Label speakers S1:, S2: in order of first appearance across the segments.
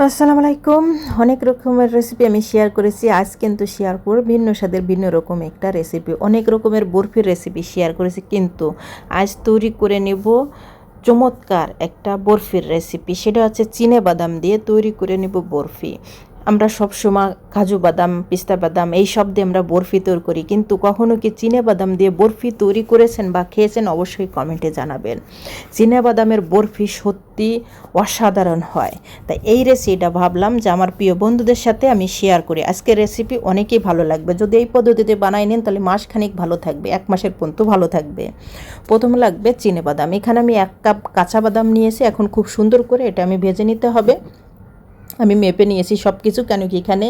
S1: আসসালামু আলাইকুম। অনেক রকমের রেসিপি আমি শেয়ার করেছি। আজ কিন্তু শেয়ার করব ভিন্ন স্বাদের ভিন্ন রকম একটা রেসিপি। অনেক রকমের বরফির রেসিপি শেয়ার করেছি, কিন্তু আজ তৈরি করে নেব চমৎকার একটা বরফির রেসিপি। সেটা হচ্ছে চিনে বাদাম দিয়ে তৈরি করে নেব বরফি। আমরা সবসময় কাজু বাদাম, পিস্তা বাদাম এই সব দিয়ে আমরা বরফি তৈরি করি, কিন্তু কখনো কি চিনে বাদাম দিয়ে বরফি তৈরি করেছেন বা খেয়েছেন? অবশ্যই কমেন্টে জানাবেন। চিনে বাদামের বরফি সত্যি অসাধারণ হয়। তাই এই রেসিপিটা ভাবলাম যে আমার প্রিয় বন্ধুদের সাথে আমি শেয়ার করি। আজকের রেসিপি অনেকেই ভালো লাগবে। যদি এই পদ্ধতিতে বানাই নেন তাহলে মাসখানিক ভালো থাকবে, 1 মাসের পর্যন্ত ভালো থাকবে। প্রথম লাগবে চিনে বাদাম। এখানে আমি 1 কাপ কাঁচা বাদাম নিয়েছি। এখন খুব সুন্দর করে এটা আমি ভেজে নিতে হবে। আমি মেপে নিয়েছি সব কিছু, কেন কি এখানে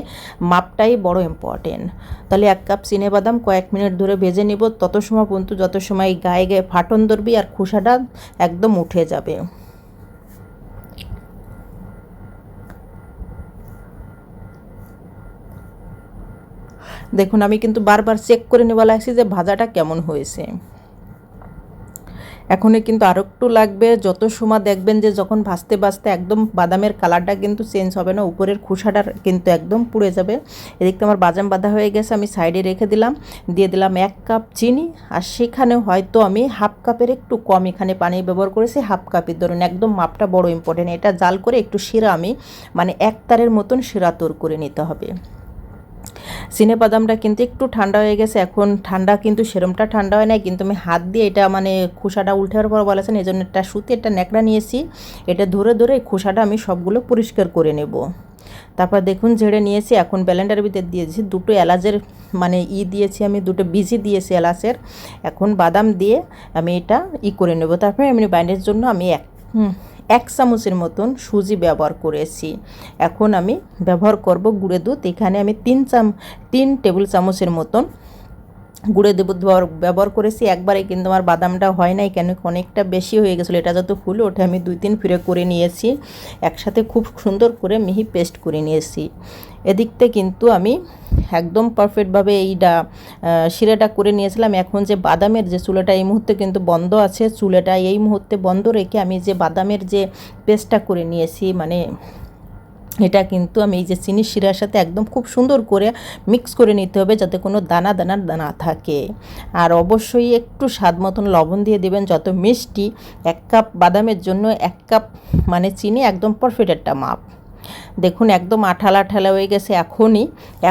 S1: মাপটাই বড় ইম্পর্টেন্ট। তাহলে 1 কাপ চিনে বাদাম কয়েক মিনিট ধরে ভেজে নিব, তত সময় পর্যন্ত যত সময় গায়ে গায়ে ফাটন ধরবি আর খোসাটা একদম উঠে যাবে। দেখুন, আমি কিন্তু বারবার চেক করে নেওয়া লাগছে যে ভাজাটা কেমন হয়েছে। এখনই কিন্তু আরও একটু লাগবে। যত সময় দেখবেন যে যখন ভাজতে ভাজতে একদম বাদামের কালারটা কিন্তু চেঞ্জ হবে না, উপরের খোসাটা কিন্তু একদম পুড়ে যাবে। এদিকে আমার বাদাম বাঁধা হয়ে গেছে, আমি সাইডে রেখে দিলাম। দিয়ে দিলাম 1 কাপ চিনি, আর সেখানে হয়তো আমি হাফ কাপের একটু কম এখানে পানি ব্যবহার করেছি। হাফ কাপের ধরুন, একদম মাপটা বড় ইম্পর্টেন্ট। এটা জাল করে একটু শিরা আমি এক তারের মতন শিরা তৈরি করে নিতে হবে। চিনে বাদামটা কিন্তু একটু ঠান্ডা হয়ে গেছে। এখন ঠান্ডা কিন্তু সেরমটা ঠান্ডা হয় নাই, কিন্তু আমি হাত দিয়ে এটা খোসাটা উল্টার পর বলেছেন, এই জন্য একটা সুতি একটা ন্যাকড়া নিয়েছি। এটা ধরে ধরে এই খোসাটা আমি সবগুলো পরিষ্কার করে নেব। তারপর দেখুন ঝেড়ে নিয়েছি। এখন ব্লেন্ডারের ভিতরে দিয়েছি 2টো এলাচের দিয়েছি, আমি 2টো বিচি দিয়েছি এলাচের। এখন বাদাম দিয়ে আমি এটা করে নেব। তারপরে আমি বাইন্ডের জন্য আমি 1 চামচের মতন সুজি ব্যবহার করেছি। এখন আমি ব্যবহার করব গুঁড়ো দুধ। এখানে আমি 3 টেবিল চামচের মতন গুঁড়ো দুধ ব্যবহার করেছি। একবারে কিন্তু আমার বাদামটা হয় নাই, কেন অনেকটা বেশি হয়ে গেছিলো। এটা যত ফুলে ওঠে আমি 2-3 ফিরে করে নিয়েছি। একসাথে খুব সুন্দর করে মিহি পেস্ট করে নিয়েছি। এদিকতে কিন্তু আমি একদম পারফেক্টভাবে এইটা শিরাটা করে নিয়েছিলাম। এখন যে বাদামের যে চুলাটা এই মুহূর্তে কিন্তু বন্ধ আছে, চুলাটা এই মুহূর্তে বন্ধ রেখে আমি যে বাদামের যে পেস্টটা করে নিয়েছি, এটা কিন্তু আমি এই যে চিনির শিরার সাথে একদম খুব সুন্দর করে মিক্স করে নিতে হবে, যাতে কোনো দানা দানা না থাকে। আর অবশ্যই একটু স্বাদ মতন লবণ দিয়ে দেবেন। যত মিষ্টি, 1 কাপ বাদামের জন্য 1 কাপ চিনি একদম পারফেক্ট একটা মাপ। দেখুন একদম আঠালা আঠালা হয়ে গেছে।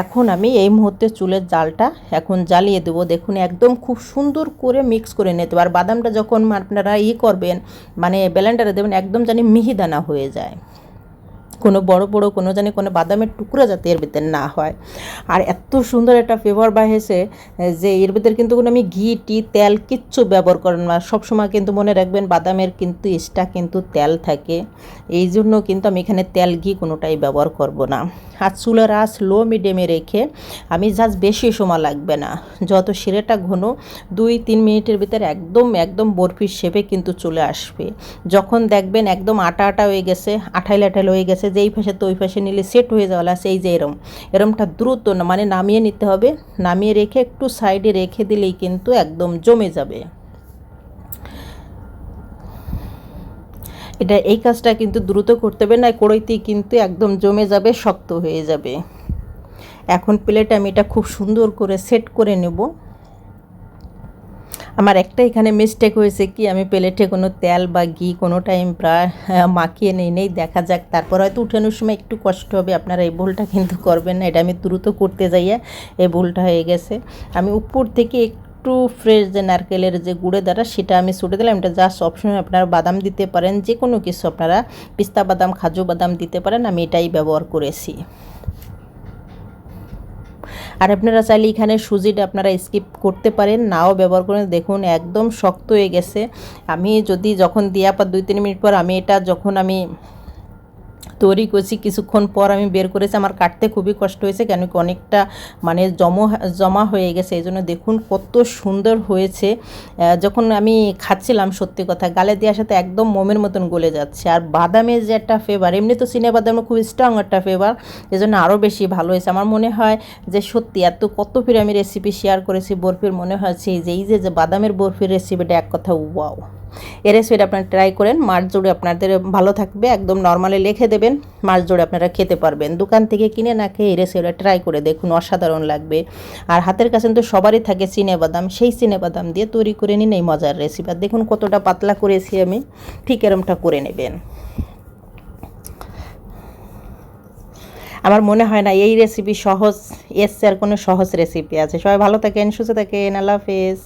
S1: এখন আমি এই মুহূর্তে চুলের জালটা এখন জ্বালিয়ে দেবো। দেখুন একদম খুব সুন্দর করে মিক্স করে নিতে হবে। আর বাদামটা যখন আপনারা করবেন, ব্লেন্ডারে দেবেন, একদম জানি মিহিদানা হয়ে যায়। কোনো বড় বড় কোনো বাদামের টুকরা যাতে এর ভিতরে না হয়। আর এত সুন্দর একটা ফ্লেভার বাড়ছে যে এর ভিতরে কিন্তু কোনো আমি ঘি তেল কিচ্ছু ব্যবহার করেন না। সবসময় কিন্তু মনে রাখবেন বাদামের কিন্তু এক্সট্রা কিন্তু তেল থাকে, এই জন্য কিন্তু আমি এখানে তেল ঘি কোনোটাই ব্যবহার করব না। আর চুলার আঁচ লো মিডিয়ামে রেখে আমি জাস্ট বেশি সময় লাগবে না, যত শিরাটা ঘন 2-3 মিনিটের ভিতরে একদম বরফির শেপে কিন্তু চলে আসবে। যখন দেখবেন একদম আটা আটা হয়ে গেছে, আঠাইল হয়ে গেছে, যে এই পাশে তো ওই পাশে নিলে সেট হয়ে যাওয়া আছে, এই যে এরমটা দ্রুত না নামিয়ে নিতে হবে। নামিয়ে রেখে একটু সাইডে রেখে দিলেই কিন্তু একদম জমে যাবে। এই কাজটা কিন্তু দ্রুত করতে হবে, না কড়াইতেই কিন্তু একদম জমে যাবে, শক্ত হয়ে যাবে। এখন প্লেটে আমি এটা খুব সুন্দর করে সেট করে নেব। আমার একটা এখানে মিস্টেক হয়েছে কি, আমি প্লেটে কোনো তেল বা ঘি কোনো টাইম প্রায় মাখিয়ে নেই। দেখা যাক, তারপর হয়তো উঠানোর সময় একটু কষ্ট হবে। আপনারা এই ভুলটা কিন্তু করবেন না। এটা আমি দ্রুত করতে যাইয়া এই ভুলটা হয়ে গেছে। আমি উপর থেকে একটু ফ্রেশ যে নারকেলের যে গুঁড়ো দ্বারা সেটা আমি ছুটে দিলাম। এটা জাস্ট অপশন, আপনারা বাদাম দিতে পারেন, যে কোনো কিছু আপনারা পিস্তা বাদাম, কাজু বাদাম দিতে পারেন। আমি এটাই ব্যবহার করেছি। আর আপনারা চাইলে এখানে সুজিটা আপনারা স্কিপ করতে পারেন, নাও ব্যবহার করেন। দেখুন একদম শক্ত হয়ে গেছে। আমি যখন দেওয়ার পর 2-3 মিনিট পর আমি এটা যখন আমি তৈরি করছি, কিছুক্ষণ পর আমি বের করেছি। আমার কাটতে খুবই কষ্ট হয়েছে, কেন কি অনেকটা জমা হয়ে গেছে। এই জন্য দেখুন কত সুন্দর হয়েছে। যখন আমি খাচ্ছিলাম, সত্যি কথা গালে দেওয়ার সাথে একদম মোমের মতন গলে যাচ্ছে। আর বাদামের যে একটা ফ্লেভার, এমনি তো চিনে বাদামের খুব স্ট্রং একটা ফ্লেভার, এই জন্য আরও বেশি ভালো হয়েছে। আমার মনে হয় যে সত্যি কত ফিরে আমি রেসিপি শেয়ার করেছি বরফির, মনে হচ্ছে যে এই যে বাদামের বরফির রেসিপিটা এক কথা ওয়াও। এই রেসিপিটা আপনারা ট্রাই করেন, মাস জুড়ে আপনাদের ভালো থাকবে। একদম নর্মালি লিখে দেবেন, মাস জুড়ে আপনারা খেতে পারবেন। দোকান থেকে কিনে না খেয়ে এই রেসিপিটা ট্রাই করে দেখুন, অসাধারণ লাগবে। আর হাতের কাছে তো সবারই থাকে চিনেবাদাম, সেই চিনেবাদাম দিয়ে তৈরি করে নিন এই মজার রেসিপি। দেখুন কতটা পাতলা করেছি আমি, ঠিক এরমটা করে নেবেন। আমার মনে হয় না এই রেসিপি সহজ, এর চেয়ে আর কোনো সহজ রেসিপি আছে। সবাই ভালো থাকেন, সুস্থ থাকেন, আল্লাহ হাফেজ।